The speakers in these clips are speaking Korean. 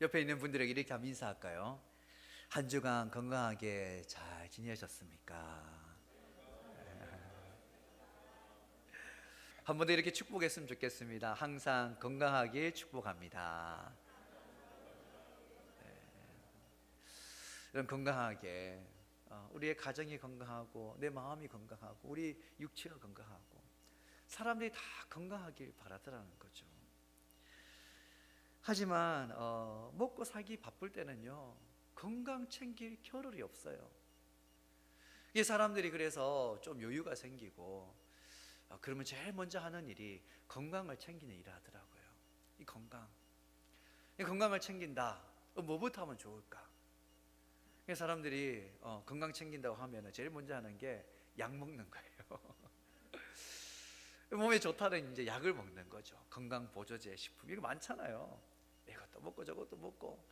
옆에 있는 분들에게 이렇게 한번 인사할까요? 한 주간 건강하게 잘 지내셨습니까? 한 번 더 이렇게 축복했으면 좋겠습니다. 항상 건강하길 축복합니다. 이런 건강하게 우리의 가정이 건강하고 내 마음이 건강하고 우리 육체가 건강하고 사람들이 다 건강하길 바라더라는 거죠. 하지만 먹고 살기 바쁠 때는요 건강 챙길 겨를이 없어요. 이 사람들이 그래서 좀 여유가 생기고 그러면 제일 먼저 하는 일이 건강을 챙기는 일을 하더라고요. 이 건강을 챙긴다. 뭐부터 하면 좋을까? 사람들이 건강 챙긴다고 하면 제일 먼저 하는 게 약 먹는 거예요. 몸에 좋다는 이제 약을 먹는 거죠. 건강 보조제 식품 이거 많잖아요. 이것도 먹고 저것도 먹고.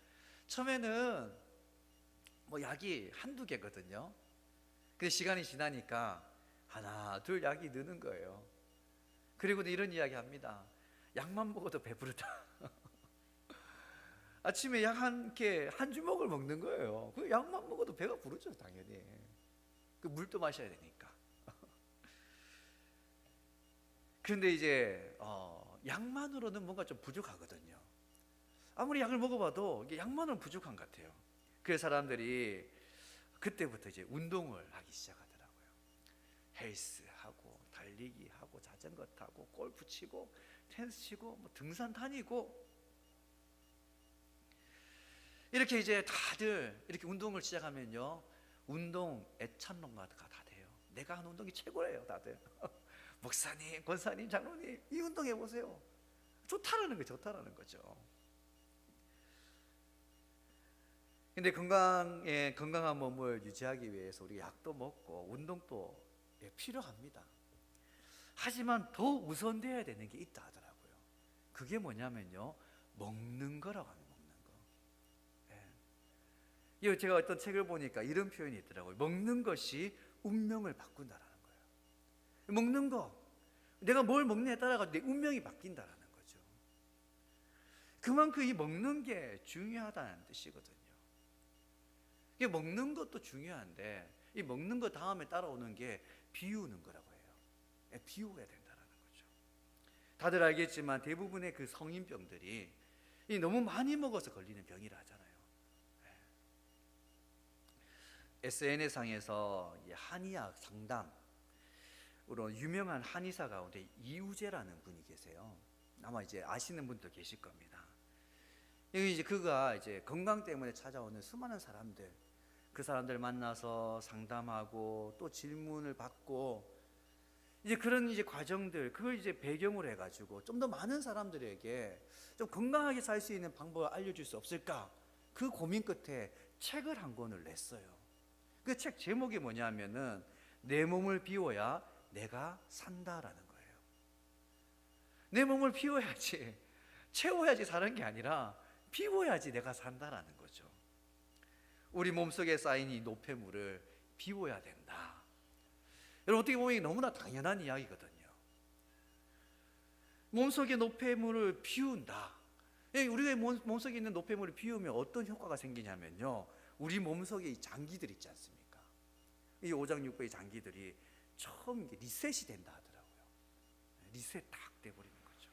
처음에는 뭐 약이 한두 개거든요. 근데 시간이 지나니까 하나 둘 약이 느는 거예요. 그리고 이런 이야기 합니다. 약만 먹어도 배부르다. 아침에 약 한 주먹을 먹는 거예요. 그 약만 먹어도 배가 부르죠, 당연히. 그 물도 마셔야 되니까. 그런데 이제 약만으로는 뭔가 좀 부족하거든요. 아무리 약을 먹어봐도 이게 약만으로는 부족한 것 같아요. 그래서 사람들이 그때부터 이제 운동을 하기 시작하더라고요. 헬스하고 달리기 하고 자전거 타고 골프 치고 테니스 치고 뭐 등산 다니고 이렇게 이제 다들 이렇게 운동을 시작하면요 운동 애찬론가가 다 돼요. 내가 하는 운동이 최고예요 다들. 목사님, 권사님, 장로님 이 운동 해보세요. 좋다라는 거죠. 근데 건강한 몸을 유지하기 위해서 우리 약도 먹고 운동도 필요합니다. 하지만 더 우선되어야 되는 게 있다 하더라고요. 그게 뭐냐면요 먹는 거라고 합니다. 이거 제가 어떤 책을 보니까 이런 표현이 있더라고요. 먹는 것이 운명을 바꾼다라는 거예요. 먹는 거, 내가 뭘 먹느냐에 따라 내 운명이 바뀐다라는 거죠. 그만큼 이 먹는 게 중요하다는 뜻이거든요. 이게 먹는 것도 중요한데 이 먹는 거 다음에 따라오는 게 비우는 거라고 해요. 비워야 된다라는 거죠. 다들 알겠지만 대부분의 그 성인병들이 너무 많이 먹어서 걸리는 병이라 하잖아요. SNS상에서 한의학 상담으로 유명한 한의사 가운데 이우재라는 분이 계세요. 아마 이제 아시는 분도 계실 겁니다. 그가 이제 건강 때문에 찾아오는 수많은 사람들, 그 사람들 만나서 상담하고 또 질문을 받고 이제 그런 이제 과정들, 그걸 이제 배경으로 해가지고 좀 더 많은 사람들에게 좀 건강하게 살 수 있는 방법을 알려줄 수 없을까? 그 고민 끝에 책을 한 권을 냈어요. 그 책 제목이 뭐냐면은 내 몸을 비워야 내가 산다라는 거예요. 내 몸을 비워야지, 채워야지 사는 게 아니라 비워야지 내가 산다라는 거죠. 우리 몸속에 쌓인 이 노폐물을 비워야 된다. 여러분 어떻게 보면 너무나 당연한 이야기거든요. 몸속의 노폐물을 비운다. 우리가 몸속에 있는 노폐물을 비우면 어떤 효과가 생기냐면요 우리 몸속에 이 장기들 있지 않습니까? 이 오장육부의 장기들이 처음 리셋이 된다 하더라고요. 리셋 딱 돼버리는 거죠.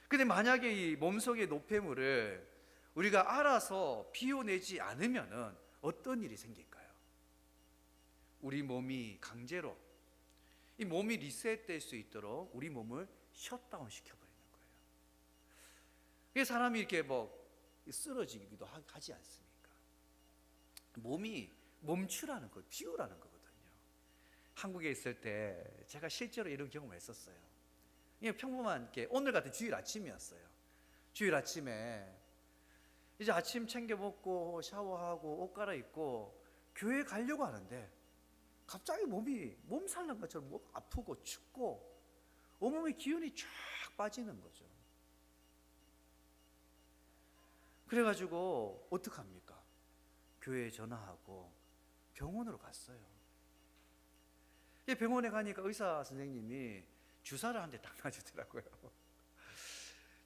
근데 만약에 이 몸속의 노폐물을 우리가 알아서 비워내지 않으면은 어떤 일이 생길까요? 우리 몸이 강제로 이 몸이 리셋될 수 있도록 우리 몸을 셧다운 시켜버리는 거예요. 그래서 사람이 이렇게 뭐 쓰러지기도 하지 않습니까? 몸이 멈추라는 거, 비우라는 거거든요. 한국에 있을 때 제가 실제로 이런 경험을 했었어요. 평범한 이렇게 오늘 같은 주일 아침이었어요. 주일 아침에 이제 아침 챙겨 먹고 샤워하고 옷 갈아입고 교회 가려고 하는데 갑자기 몸살 난 것처럼 아프고 춥고 온몸에 기운이 쫙 빠지는 거죠. 그래가지고 어떡합니까? 교회에 전화하고 병원으로 갔어요. 병원에 가니까 의사 선생님이 주사를 한 대 딱 맞으더라고요.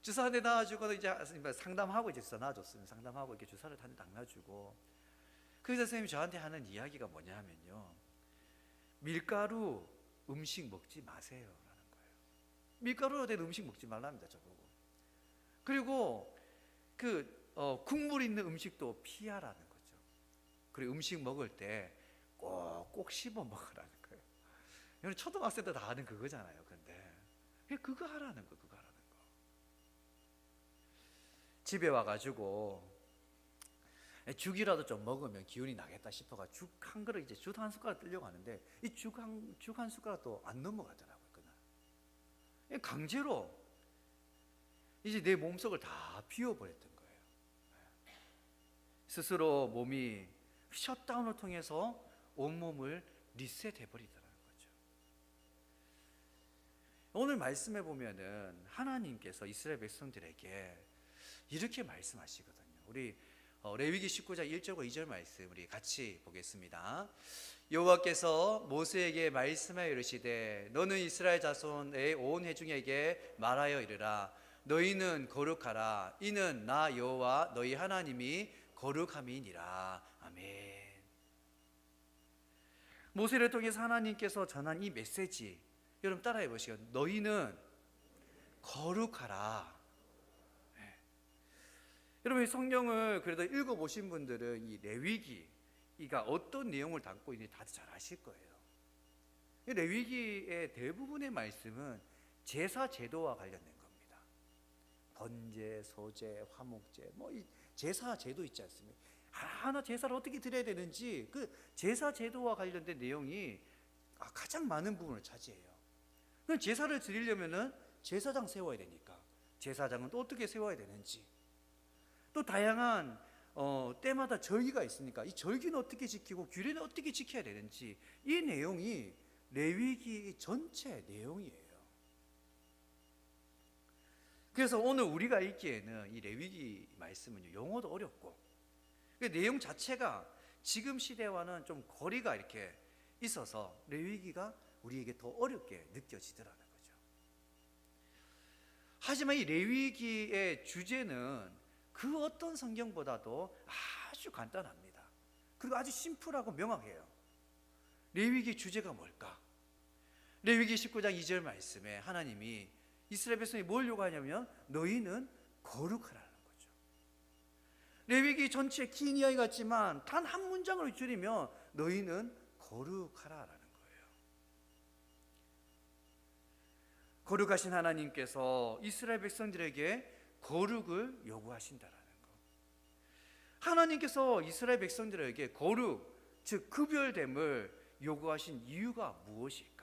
주사 한 대 놔주고 이제 상담하고 이제 주사 놔줬으면 상담하고 이렇게 주사를 한 대 딱 놔주고 그 의사 선생님이 저한테 하는 이야기가 뭐냐면요, 밀가루 음식 먹지 마세요라는 거예요. 밀가루로 된 음식 먹지 말랍니다, 저보고. 그리고 국물 있는 음식도 피하라는 거죠. 그리고 음식 먹을 때 꼭 씹어 먹으라는 거예요. 이건 초등학생들 다 하는 그거잖아요. 근데 그거 하라는 거, 그거 하라는 거. 집에 와가지고 죽이라도 좀 먹으면 기운이 나겠다 싶어가 죽 한 그릇, 이제 죽 한 숟가락 뜨려고 하는데 이 죽 한 숟가락도 안 넘어가더라고요, 그날. 강제로 이제 내 몸속을 다 비워버렸던 거예요. 스스로 몸이 셧다운을 통해서 온몸을 리셋해버리더라는 거죠. 오늘 말씀해 보면은 하나님께서 이스라엘 백성들에게 이렇게 말씀하시거든요. 우리 레위기 19장 1절과 2절 말씀 우리 같이 보겠습니다. 여호와께서 모세에게 말씀하여 이르시되 너는 이스라엘 자손의 온 회중에게 말하여 이르라. 너희는 거룩하라. 이는 나 여호와 너희 하나님이 거룩함이니라. 아멘. 모세를 통해서 하나님께서 전한 이 메시지, 여러분 따라해 보시죠. 너희는 거룩하라. 네. 여러분 성경을 그래도 읽어보신 분들은 이 레위기가 어떤 내용을 담고 있는지 다들 잘 아실 거예요. 이 레위기의 대부분의 말씀은 제사 제도와 관련된 겁니다. 번제, 소제, 화목제, 이 제사 제도 있지 않습니까? 하나 제사를 어떻게 드려야 되는지 그 제사 제도와 관련된 내용이 가장 많은 부분을 차지해요. 그럼 제사를 드리려면은 제사장 세워야 되니까 제사장은 또 어떻게 세워야 되는지, 또 다양한 때마다 절기가 있으니까 이 절기는 어떻게 지키고 규례는 어떻게 지켜야 되는지, 이 내용이 레위기 전체 내용이에요. 그래서 오늘 우리가 읽기에는 이 레위기 말씀은 영어도 어렵고 그 내용 자체가 지금 시대와는 좀 거리가 이렇게 있어서 레위기가 우리에게 더 어렵게 느껴지더라는 거죠. 하지만 이 레위기의 주제는 그 어떤 성경보다도 아주 간단합니다. 그리고 아주 심플하고 명확해요. 레위기 주제가 뭘까? 레위기 19장 2절 말씀에 하나님이 이스라엘 백성이 뭘 요구하냐면 너희는 거룩하라는 거죠. 레위기 전체에 긴 이야기 같지만 단 한 문장으로 줄이면 너희는 거룩하라라는 거예요. 거룩하신 하나님께서 이스라엘 백성들에게 거룩을 요구하신다라는 것. 하나님께서 이스라엘 백성들에게 거룩, 즉 구별됨을 요구하신 이유가 무엇일까?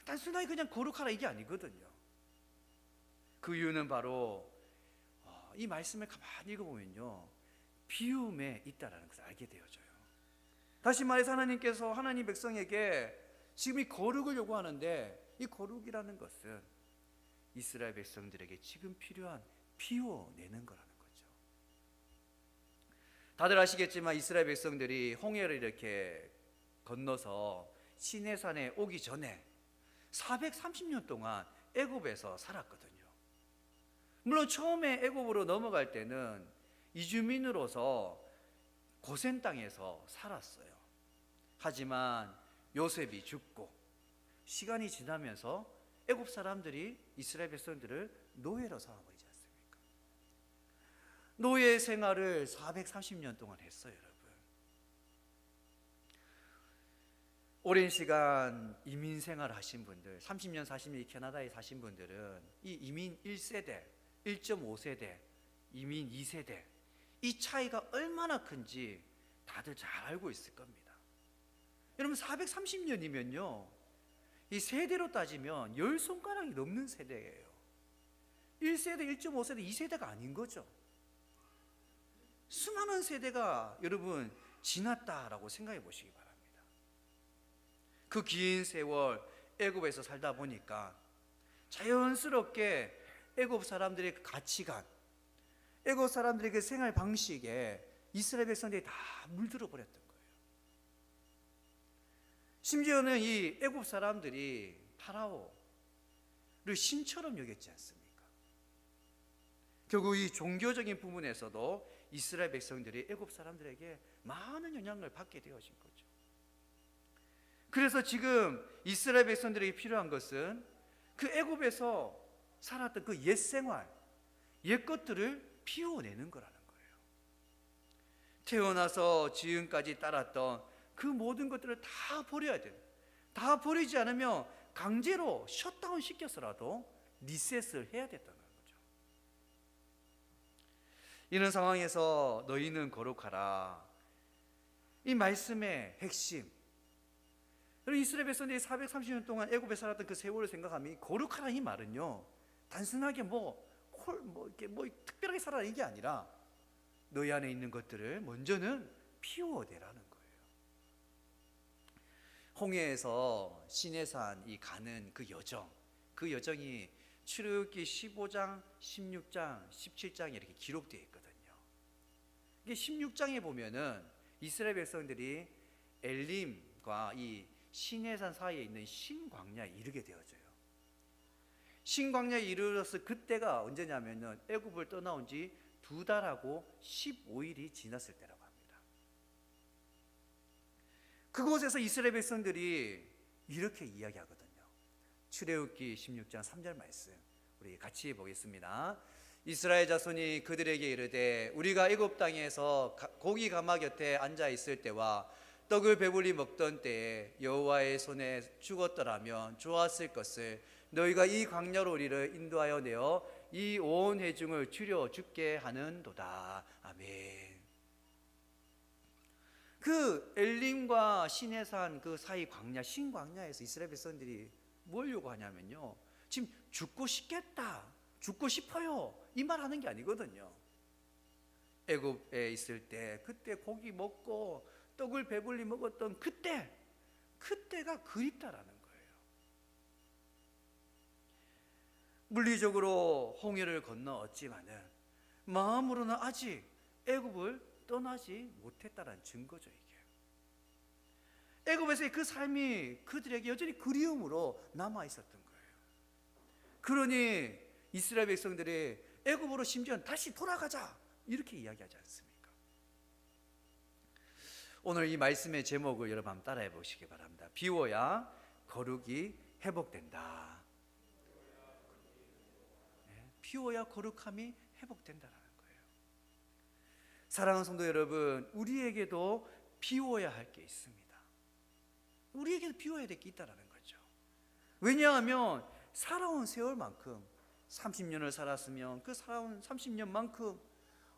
단순하게 그냥 거룩하라 이게 아니거든요. 그 이유는 바로 이 말씀을 가만히 읽어보면요, 비움에 있다라는 것을 알게 되어져요. 다시 말해서 하나님께서 하나님 백성에게 지금 이 거룩을 요구하는데 이 거룩이라는 것은 이스라엘 백성들에게 지금 필요한 비워내는 거라는 거죠. 다들 아시겠지만 이스라엘 백성들이 홍해를 이렇게 건너서 시내산에 오기 전에 430년 동안 애굽에서 살았거든요. 물론 처음에 애굽으로 넘어갈 때는 이주민으로서 고센 땅에서 살았어요. 하지만 요셉이 죽고 시간이 지나면서 애굽 사람들이 이스라엘 백성들을 노예로 삼아버리지 않습니까? 노예 생활을 430년 동안 했어요, 여러분. 오랜 시간 이민 생활을 하신 분들, 30년, 40년 캐나다에 사신 분들은 이 이민 1세대, 1.5세대, 이민 2세대, 이 차이가 얼마나 큰지 다들 잘 알고 있을 겁니다. 여러분 430년이면요 이 세대로 따지면 10손가락이 넘는 세대예요. 1세대, 1.5세대, 2세대가 아닌 거죠. 수많은 세대가 여러분 지났다라고 생각해 보시기 바랍니다. 그 긴 세월 애굽에서 살다 보니까 자연스럽게 애굽 사람들의 그 가치관, 애굽 사람들의 그 생활 방식에 이스라엘 백성들이 다 물들어 버렸던 거예요. 심지어는 이 애굽 사람들이 파라오를 신처럼 여겼지 않습니까? 결국 이 종교적인 부분에서도 이스라엘 백성들이 애굽 사람들에게 많은 영향을 받게 되어진 거죠. 그래서 지금 이스라엘 백성들에게 필요한 것은 그 애굽에서 살았던 그 옛 생활, 옛 것들을 비워내는 거라는 거예요. 태어나서 지금까지 따랐던 그 모든 것들을 다 버려야 돼요. 다 버리지 않으면 강제로 셧다운 시켜서라도 리셋을 해야 됐다는 거죠. 이런 상황에서 너희는 거룩하라, 이 말씀의 핵심, 이스라엘 백성들이 430년 동안 애굽에 살았던 그 세월을 생각하면 거룩하라는 이 말은요, 단순하게 특별하게 살아라 이게 아니라 너희 안에 있는 것들을 먼저는 피워내라는 거예요. 홍해에서 시내산이 가는 그 여정이 출애굽기 15장, 16장, 17장에 이렇게 기록되어 있거든요. 이게 16장에 보면은 이스라엘 백성들이 엘림과 이 시내산 사이에 있는 신광야에 이르게 되어져요. 신광야에 이르러서 그때가 언제냐면은 애굽을 떠나온 지 2달하고 15일이 지났을 때라고 합니다. 그곳에서 이스라엘 백성들이 이렇게 이야기하거든요. 출애굽기 16장 3절 말씀 우리 같이 보겠습니다. 이스라엘 자손이 그들에게 이르되 우리가 애굽 땅에서 고기 가마 곁에 앉아 있을 때와 떡을 배불리 먹던 때에 여호와의 손에 죽었더라면 좋았을 것을 너희가 이 광야로 우리를 인도하여 내어 이 온 회중을 줄여 죽게 하는도다. 아멘. 그 엘림과 시내산 그 사이 광야, 신광야에서 이스라엘 백성들이 뭘 요구하냐면요, 지금 죽고 싶겠다, 죽고 싶어요, 이 말 하는 게 아니거든요. 애굽에 있을 때 그때 고기 먹고 떡을 배불리 먹었던 그때가 그립다라는 거예요. 물리적으로 홍해를 건너었지만은 마음으로는 아직 애굽을 떠나지 못했다라는 증거죠. 이게 애굽에서의 그 삶이 그들에게 여전히 그리움으로 남아 있었던 거예요. 그러니 이스라엘 백성들이 애굽으로 심지어 다시 돌아가자 이렇게 이야기하지 않습니까? 오늘 이 말씀의 제목을 여러분 한번 따라해 보시기 바랍니다. 비워야 거룩이 회복된다. 비워야 거룩함이 회복된다라는 거예요. 사랑하는 성도 여러분, 우리에게도 비워야 할 게 있습니다. 우리에게도 비워야 될 게 있다라는 거죠. 왜냐하면 살아온 세월만큼 30년을 살았으면 그 살아온 30년만큼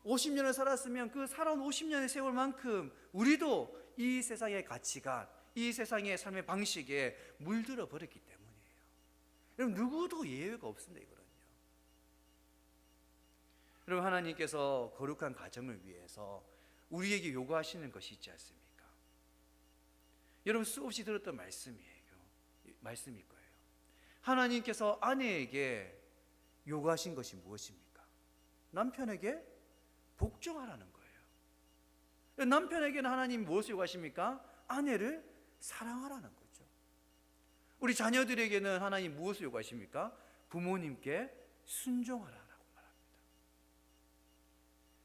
50년을 살았으면 그 살아온 50년의 세월만큼 우리도 이 세상의 가치관, 이 세상의 삶의 방식에 물들어 버렸기 때문이에요. 여러분, 누구도 예외가 없습니다. 이거는요. 여러분, 하나님께서 거룩한 가정을 위해서 우리에게 요구하시는 것이 있지 않습니까? 여러분, 수없이 들었던 말씀일 거예요. 하나님께서 아내에게 요구하신 것이 무엇입니까? 남편에게 복종하라는 거예요. 남편에게는 하나님 무엇을 요구하십니까? 아내를 사랑하라는 거죠. 우리 자녀들에게는 하나님 무엇을 요구하십니까? 부모님께 순종하라고 말합니다.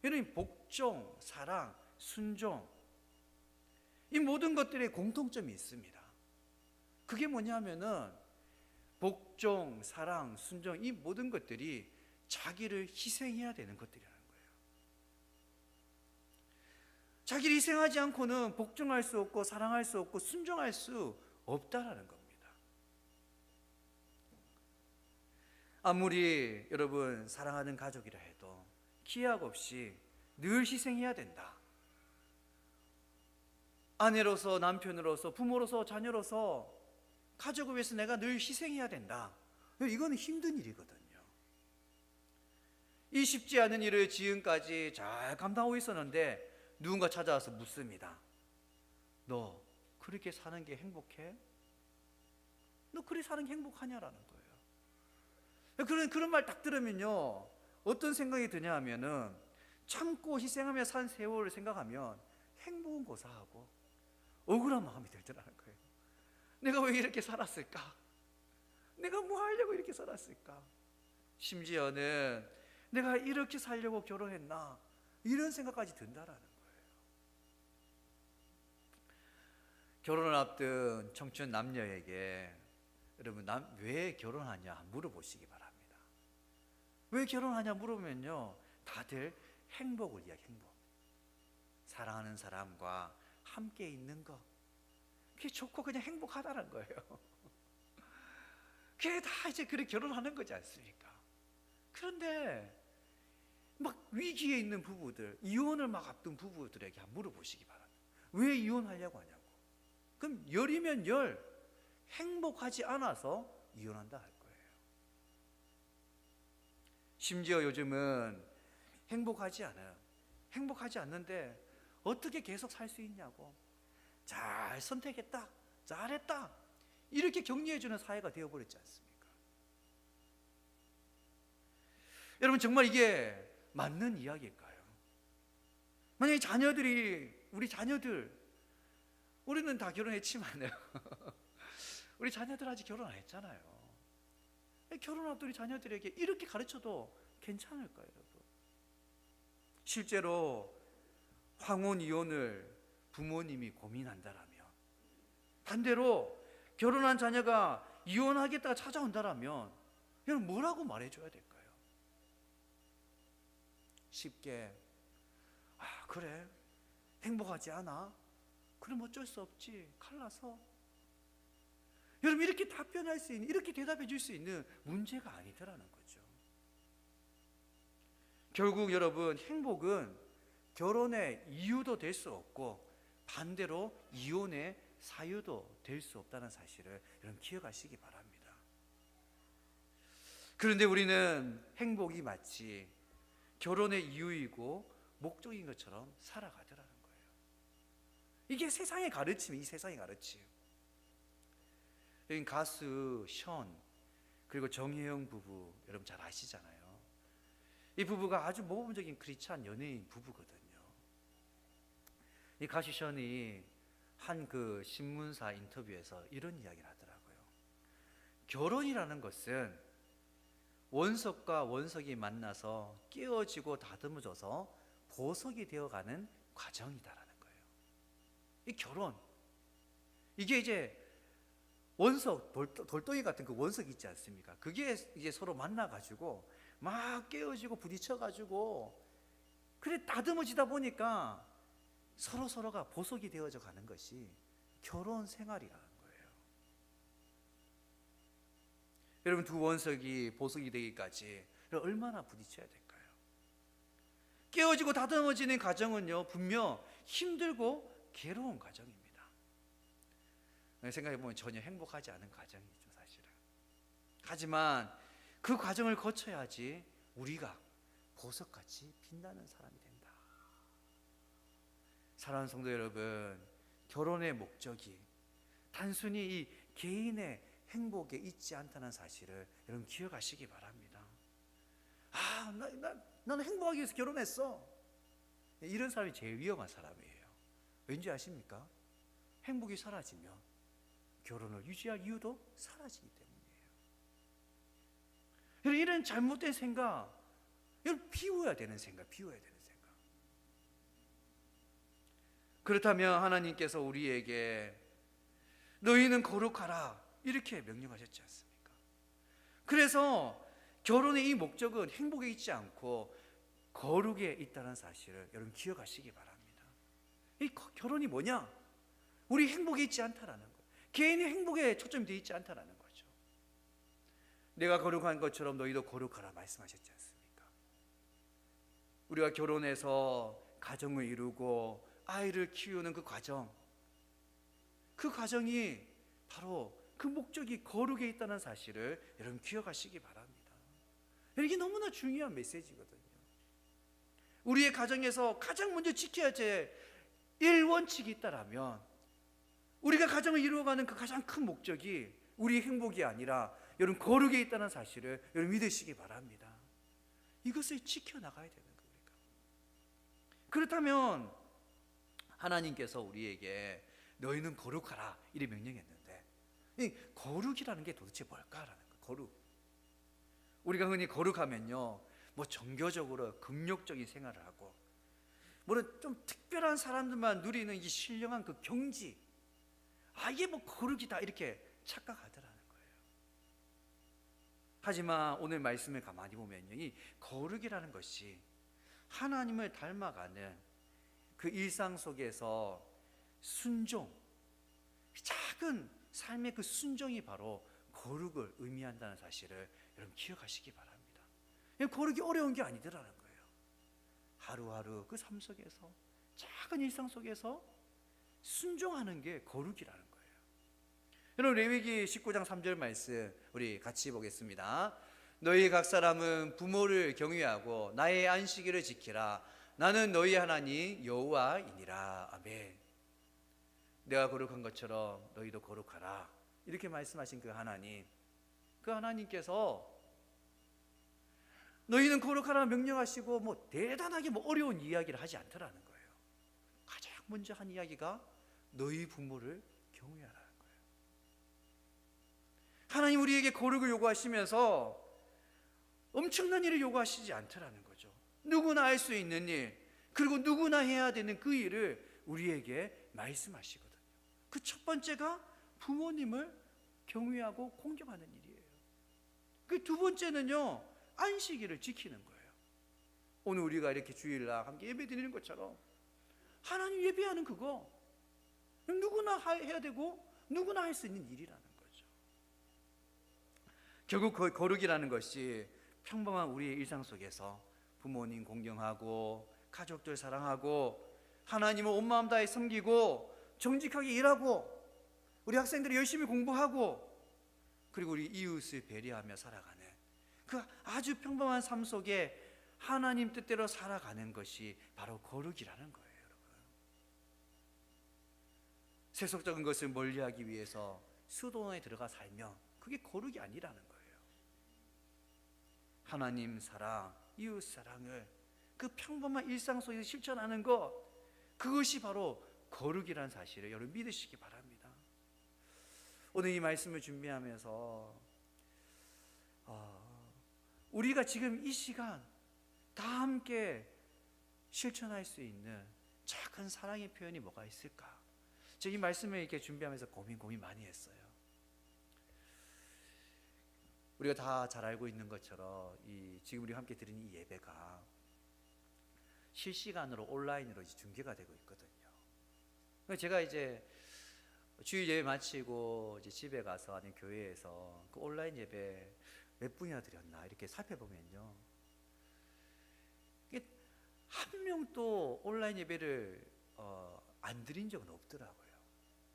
여러분, 복종, 사랑, 순종, 이 모든 것들에 공통점이 있습니다. 그게 뭐냐면은 복종, 사랑, 순종, 이 모든 것들이 자기를 희생해야 되는 것들이라는 거예요. 자기를 희생하지 않고는 복종할 수 없고 사랑할 수 없고 순종할 수 없다라는 겁니다. 아무리 여러분 사랑하는 가족이라 해도 기약 없이 늘 희생해야 된다. 아내로서, 남편으로서, 부모로서, 자녀로서 가족을 위해서 내가 늘 희생해야 된다. 이거는 힘든 일이거든요. 이 쉽지 않은 일을 지금까지 잘 감당하고 있었는데 누군가 찾아와서 묻습니다. 너 그렇게 사는 게 행복해? 너 그렇게 사는 게 행복하냐라는 거예요. 그런 말 딱 들으면요, 어떤 생각이 드냐 하면은 참고 희생하며 산 세월을 생각하면 행복은 고사하고 억울한 마음이 들더라는 거예요. 내가 왜 이렇게 살았을까? 내가 뭐 하려고 이렇게 살았을까? 심지어는 내가 이렇게 살려고 결혼했나? 이런 생각까지 든다라는 거예요. 결혼을 앞둔 청춘 남녀에게 여러분, 왜 결혼하냐 물어보시기 바랍니다. 왜 결혼하냐 물으면요, 다들 행복을 이야기, 행복. 사랑하는 사람과 함께 있는 거, 그게 좋고 그냥 행복하다는 거예요. 그게 다 이제 그래 결혼하는 거지 않습니까? 그런데 막 위기에 있는 부부들, 이혼을 막 앞둔 부부들에게 한번 물어보시기 바랍니다. 왜 이혼하려고 하냐고. 그럼 열이면 열, 행복하지 않아서 이혼한다 할 거예요. 심지어 요즘은 행복하지 않아요. 행복하지 않는데 어떻게 계속 살 수 있냐고. 잘 선택했다, 잘했다, 이렇게 격려해주는 사회가 되어버렸지 않습니까? 여러분, 정말 이게 맞는 이야기일까요? 만약에 우리 자녀들, 우리는 다 결혼했지만요 우리 자녀들 아직 결혼 안 했잖아요. 결혼 앞둔 우리 자녀들에게 이렇게 가르쳐도 괜찮을까요, 여러분? 실제로 황혼 이혼을 부모님이 고민한다라면, 반대로 결혼한 자녀가 이혼하겠다가 찾아온다라면 여러분, 뭐라고 말해줘야 될까요? 쉽게 그래, 행복하지 않아? 그럼 어쩔 수 없지, 칼나서. 여러분, 이렇게 답변할 수 있는, 이렇게 대답해 줄 수 있는 문제가 아니더라는 거죠. 결국 여러분, 행복은 결혼의 이유도 될 수 없고 반대로 이혼의 사유도 될 수 없다는 사실을 여러분 기억하시기 바랍니다. 그런데 우리는 행복이 마치 결혼의 이유이고 목적인 것처럼 살아가더라는 거예요. 이게 세상의 가르침이에요. 이 세상의 가르침. 여기 가수 션 그리고 정혜영 부부 여러분 잘 아시잖아요. 이 부부가 아주 모범적인 크리스찬 연예인 부부거든요. 이 가수 션이 한 그 신문사 인터뷰에서 이런 이야기를 하더라고요. 결혼이라는 것은 원석과 원석이 만나서 깨어지고 다듬어져서 보석이 되어가는 과정이다라는 거예요. 이 결혼, 이게 이제 원석, 돌덩이 같은 그 원석이 있지 않습니까? 그게 이제 서로 만나가지고 막 깨어지고 부딪혀가지고 그래 다듬어지다 보니까 서로가 보석이 되어져 가는 것이 결혼 생활이라는 거예요. 여러분, 두 원석이 보석이 되기까지 얼마나 부딪혀야 될까요? 깨어지고 다듬어지는 과정은요, 분명 힘들고 괴로운 과정입니다. 생각해보면 전혀 행복하지 않은 과정이죠, 사실은. 하지만 그 과정을 거쳐야지 우리가 보석같이 빛나는 사람이 된다. 사랑하는 성도 여러분, 결혼의 목적이 단순히 이 개인의 행복에 있지 않다는 사실을 여러분 기억하시기 바랍니다. 나는 행복하기 위해서 결혼했어. 이런 사람이 제일 위험한 사람이에요. 왠지 아십니까? 행복이 사라지면 결혼을 유지할 이유도 사라지기 때문이에요. 여러분, 이런 잘못된 생각, 여러분 비워야 되는 생각. 그렇다면 하나님께서 우리에게 너희는 거룩하라 이렇게 명령하셨지 않습니까? 그래서 결혼의 이 목적은 행복에 있지 않고 거룩에 있다는 사실을 여러분 기억하시기 바랍니다. 이 결혼이 뭐냐? 우리 행복에 있지 않다라는 거예요. 개인의 행복에 초점이 되어 있지 않다라는 거죠. 내가 거룩한 것처럼 너희도 거룩하라 말씀하셨지 않습니까? 우리가 결혼해서 가정을 이루고 아이를 키우는 그 과정이 바로 그 목적이 거룩에 있다는 사실을 여러분 기억하시기 바랍니다. 이게 너무나 중요한 메시지거든요. 우리의 가정에서 가장 먼저 지켜야 될 1원칙이 있다라면 우리가 가정을 이루어가는 그 가장 큰 목적이 우리의 행복이 아니라 여러분 거룩에 있다는 사실을 여러분 믿으시기 바랍니다. 이것을 지켜나가야 되는 겁니다. 그렇다면 하나님께서 우리에게 너희는 거룩하라 이렇게 명령했는데 이 거룩이라는 게 도대체 뭘까라는 거예요. 거룩. 우리가 흔히 거룩하면요 뭐 종교적으로 금욕적인 생활을 하고, 물론 좀 특별한 사람들만 누리는 이 신령한 그 경지, 이게 뭐 거룩이다 이렇게 착각하더라는 거예요. 하지만 오늘 말씀을 가만히 보면요, 이 거룩이라는 것이 하나님을 닮아가는 그 일상 속에서 순종, 작은 삶의 그 순종이 바로 거룩을 의미한다는 사실을 여러분 기억하시기 바랍니다. 거룩이 어려운 게 아니더라는 거예요. 하루하루 그 삶 속에서, 작은 일상 속에서 순종하는 게 거룩이라는 거예요. 여러분, 레위기 19장 3절 말씀 우리 같이 보겠습니다. 너희 각 사람은 부모를 경외하고 나의 안식일을 지키라. 나는 너희 하나님 여호와이니라. 아멘. 내가 거룩한 것처럼 너희도 거룩하라, 이렇게 말씀하신 그 하나님, 그 하나님께서 너희는 거룩하라 명령하시고 뭐 대단하게 뭐 어려운 이야기를 하지 않더라는 거예요. 가장 먼저 한 이야기가 너희 부모를 경외하라는 거예요. 하나님 우리에게 거룩을 요구하시면서 엄청난 일을 요구하시지 않더라는 거죠. 누구나 할 수 있는 일, 그리고 누구나 해야 되는 그 일을 우리에게 말씀하시거든요. 그 첫 번째가 부모님을 경외하고 공경하는 일이에요. 그 두 번째는요, 안식일을 지키는 거예요. 오늘 우리가 이렇게 주일날 함께 예배 드리는 것처럼 하나님 예배하는 그거 누구나 해야 되고 누구나 할 수 있는 일이라는 거죠. 결국 거룩이라는 것이 평범한 우리의 일상 속에서 부모님 공경하고 가족들 사랑하고 하나님을 온 마음 다해 섬기고 정직하게 일하고 우리 학생들이 열심히 공부하고 그리고 우리 이웃을 배려하며 살아가는 그 아주 평범한 삶 속에 하나님 뜻대로 살아가는 것이 바로 거룩이라는 거예요. 여러분, 세속적인 것을 멀리하기 위해서 수도원에 들어가 살면 그게 거룩이 아니라는 거예요. 하나님 사랑, 이웃 사랑을 그 평범한 일상 속에서 실천하는 것, 그것이 바로 거룩이라는 사실을 여러분 믿으시기 바랍니다. 오늘 이 말씀을 준비하면서 우리가 지금 이 시간 다 함께 실천할 수 있는 작은 사랑의 표현이 뭐가 있을까? 제가 이 말씀을 이렇게 준비하면서 고민 많이 했어요. 우리가 다 잘 알고 있는 것처럼 지금 우리가 함께 드리는 이 예배가 실시간으로 온라인으로 중계가 되고 있거든요. 제가 이제 주일 예배 마치고 이제 집에 가서 아니면 교회에서 그 온라인 예배 몇 분이나 드렸나 이렇게 살펴보면요, 한 명도 온라인 예배를 안 드린 적은 없더라고요.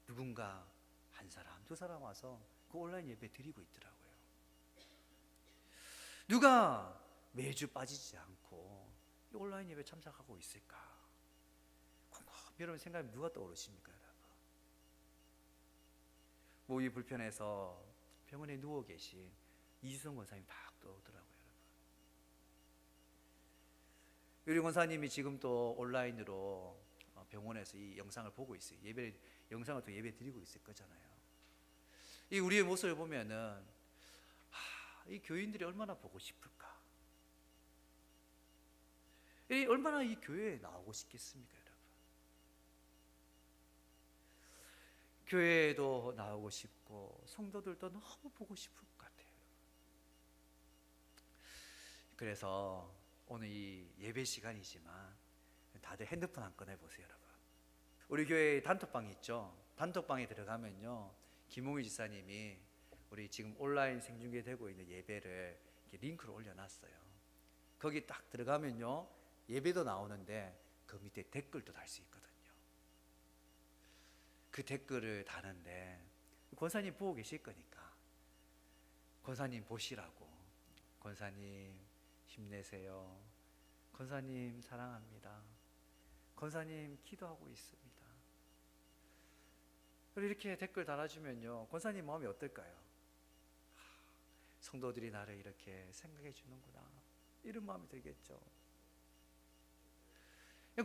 누군가 한 사람, 두 사람 와서 그 온라인 예배 드리고 있더라고요. 누가 매주 빠지지 않고 이 온라인 예배 참석하고 있을까? 여러분 생각하면 누가 떠오르십니까, 여러분? 목이 불편해서 병원에 누워 계신 이수성 권사님 딱 떠오르더라고요, 여러분. 유리 권사님이 지금 또 온라인으로 병원에서 이 영상을 보고 있어요. 영상을 또 예배 드리고 있을 거잖아요. 이 우리의 모습을 보면은 이 교인들이 얼마나 보고 싶을까? 얼마나 이 교회에 나오고 싶겠습니까, 여러분? 교회에도 나오고 싶고 성도들도 너무 보고 싶을 것 같아요. 그래서 오늘 이 예배 시간이지만 다들 핸드폰 한 꺼내 보세요, 여러분. 우리 교회 단톡방이 있죠. 단톡방에 들어가면요, 김홍희 지사님이 우리 지금 온라인 생중계되고 있는 예배를 이렇게 링크로 올려놨어요. 거기 딱 들어가면요, 예배도 나오는데 그 밑에 댓글도 달 수 있거든요. 그 댓글을 다는데 권사님 보고 계실 거니까 권사님 보시라고, 권사님 힘내세요, 권사님 사랑합니다, 권사님 기도하고 있습니다, 이렇게 댓글 달아주면요, 권사님 마음이 어떨까요? 성도들이 나를 이렇게 생각해 주는구나, 이런 마음이 들겠죠.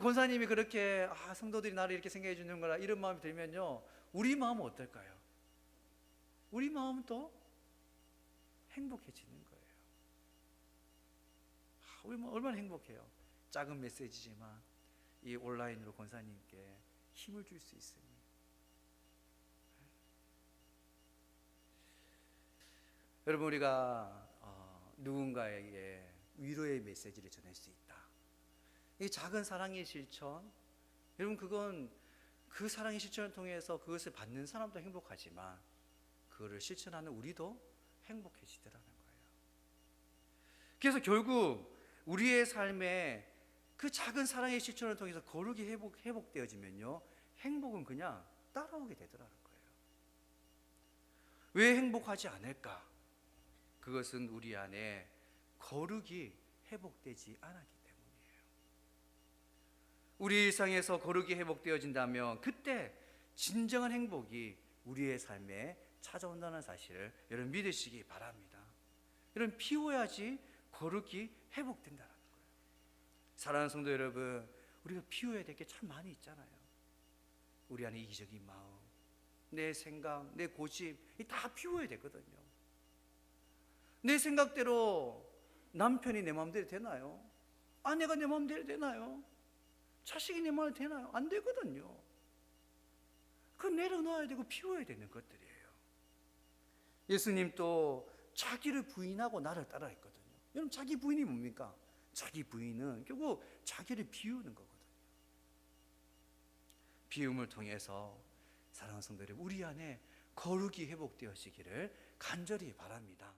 권사님이 그렇게 성도들이 나를 이렇게 생각해 주는구나, 이런 마음이 들면요, 우리 마음은 어떨까요? 우리 마음은 또 행복해지는 거예요. 얼마나 행복해요. 작은 메시지지만 이 온라인으로 권사님께 힘을 줄 수 있으니. 여러분, 우리가 누군가에게 위로의 메시지를 전할 수 있다. 이 작은 사랑의 실천, 여러분, 그건 그 사랑의 실천을 통해서 그것을 받는 사람도 행복하지만 그거를 실천하는 우리도 행복해지더라는 거예요. 그래서 결국 우리의 삶에 그 작은 사랑의 실천을 통해서 거룩이 회복되어지면요, 행복은 그냥 따라오게 되더라는 거예요. 왜 행복하지 않을까? 그것은 우리 안에 거룩이 회복되지 않았기 때문이에요. 우리 일상에서 거룩이 회복되어진다면 그때 진정한 행복이 우리의 삶에 찾아온다는 사실을 여러분 믿으시기 바랍니다. 여러분, 비워야지 거룩이 회복된다는 거예요. 사랑하는 성도 여러분, 우리가 비워야 될 게 참 많이 있잖아요. 우리 안에 이기적인 마음, 내 생각, 내 고집, 다 비워야 되거든요. 내 생각대로 남편이 내 마음대로 되나요? 아내가 내 마음대로 되나요? 자식이 내 마음대로 되나요? 안 되거든요. 그건 내려놓아야 되고 비워야 되는 것들이에요. 예수님도 자기를 부인하고 나를 따라했거든요. 여러분, 자기 부인이 뭡니까? 자기 부인은 결국 자기를 비우는 거거든요. 비움을 통해서 사랑하는 성도 여러분, 우리 안에 거룩이 회복되어지기를 간절히 바랍니다.